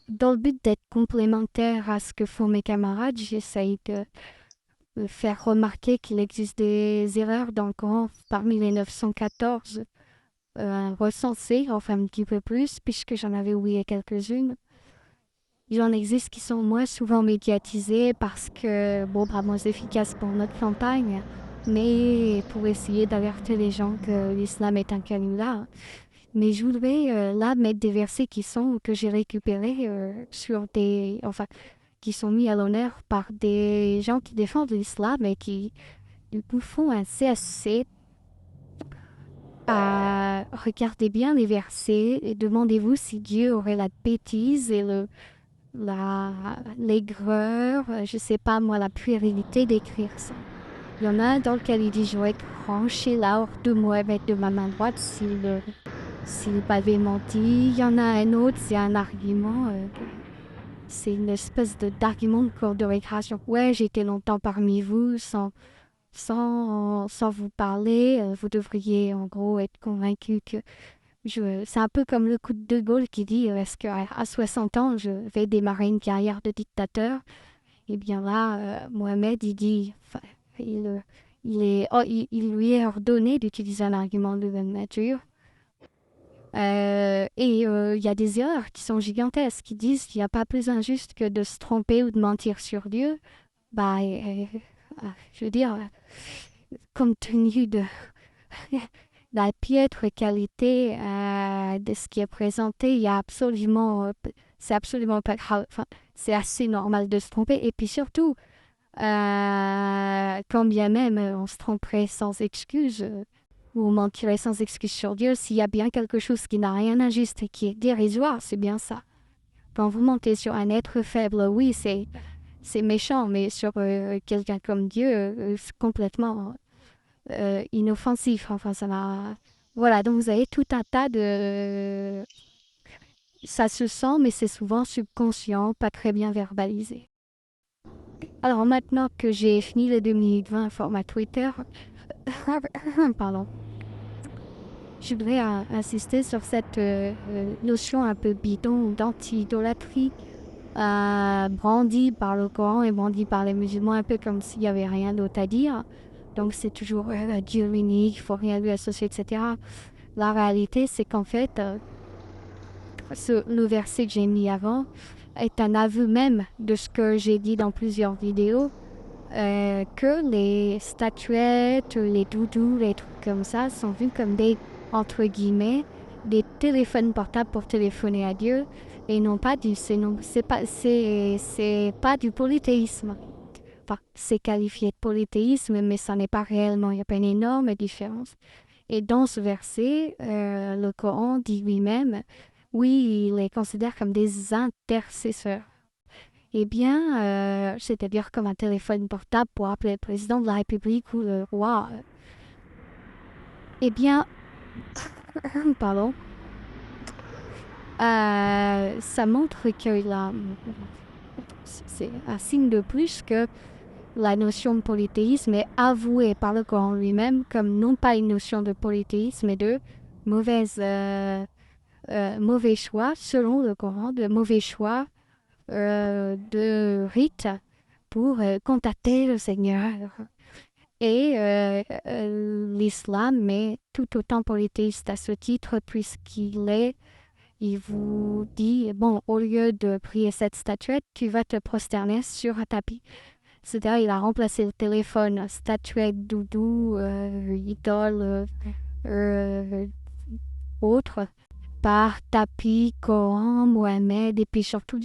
dans le but d'être complémentaire à ce que font mes camarades, j'essaye de faire remarquer qu'il existe des erreurs dans le Coran parmi les 914 recensées, enfin un petit peu plus, puisque j'en avais oublié quelques-unes. Il en existe qui sont moins souvent médiatisées parce que, bon, pas moins efficaces pour notre campagne, mais pour essayer d'alerter les gens que l'islam est un canular. Mais je voudrais là mettre des versets que j'ai récupérés sur enfin, qui sont mis à l'honneur par des gens qui défendent l'islam et qui, du coup, font un CSC. Regardez bien les versets et demandez-vous si Dieu aurait la bêtise et l'aigreur, je sais pas moi, la puérilité d'écrire ça. Il y en a un dans lequel il dit j'aurais tranché l'or de Mohamed de ma main droite s'il m'avait menti. Il y en a un autre, c'est un argument. C'est une espèce d'argument de cours de récréation. Ouais, j'ai été longtemps parmi vous sans vous parler. Vous devriez en gros être convaincu que c'est un peu comme le coup de Gaulle qui dit est-ce qu'à à 60 ans, je vais démarrer une carrière de dictateur? Eh bien là, Mohamed, il dit, enfin, il, il lui est ordonné d'utiliser un argument de la nature. Il y a des erreurs qui sont gigantesques, qui disent qu'il n'y a pas plus injuste que de se tromper ou de mentir sur Dieu. Bah, je veux dire, compte tenu de la piètre qualité de ce qui est présenté, il y a absolument, c'est absolument pas grave. Enfin, c'est assez normal de se tromper. Et puis surtout, quand bien même on se tromperait sans excuse ou on mentirait sans excuse sur Dieu, s'il y a bien quelque chose qui n'a rien d'injuste et qui est dérisoire, c'est bien ça. Quand vous mentez sur un être faible, oui, c'est méchant, mais sur quelqu'un comme Dieu, c'est complètement inoffensif. Enfin, ça n'a... Voilà, donc vous avez tout un tas de... Ça se sent, mais c'est souvent subconscient, pas très bien verbalisé. Alors maintenant que j'ai fini les 2 minutes 20 format Twitter, pardon, je voudrais insister sur cette notion un peu bidon d'anti-idolâtrie brandie par le Coran et brandie par les musulmans, un peu comme s'il n'y avait rien d'autre à dire. Donc c'est toujours Dieu unique, il faut rien lui associer, etc. La réalité, c'est qu'en fait, le verset que j'ai mis avant est un aveu même de ce que j'ai dit dans plusieurs vidéos, que les statuettes, les doudous, les trucs comme ça sont vus comme des, entre guillemets, des téléphones portables pour téléphoner à Dieu et non pas du, c'est pas du polythéisme. Enfin, c'est qualifié de polythéisme, mais ça n'est pas réellement, il y a pas une énorme différence. Et dans ce verset, le Coran dit lui-même, oui, il les considère comme des intercesseurs. Eh bien, c'est-à-dire comme un téléphone portable pour appeler le président de la République ou le roi. Eh bien, pardon, ça montre que c'est un signe de plus que la notion de polythéisme est avouée par le Coran lui-même comme non pas une notion de polythéisme, mais de mauvaise, mauvais choix, selon le Coran, de mauvais choix de rites pour contacter le Seigneur. Et l'islam est tout autant polythéiste à ce titre, il vous dit, bon, au lieu de prier cette statuette, tu vas te prosterner sur un tapis. C'est-à-dire, il a remplacé le téléphone, statuette, doudou, idole, euh, autre, par tapis, Coran, Mohamed, et puis surtout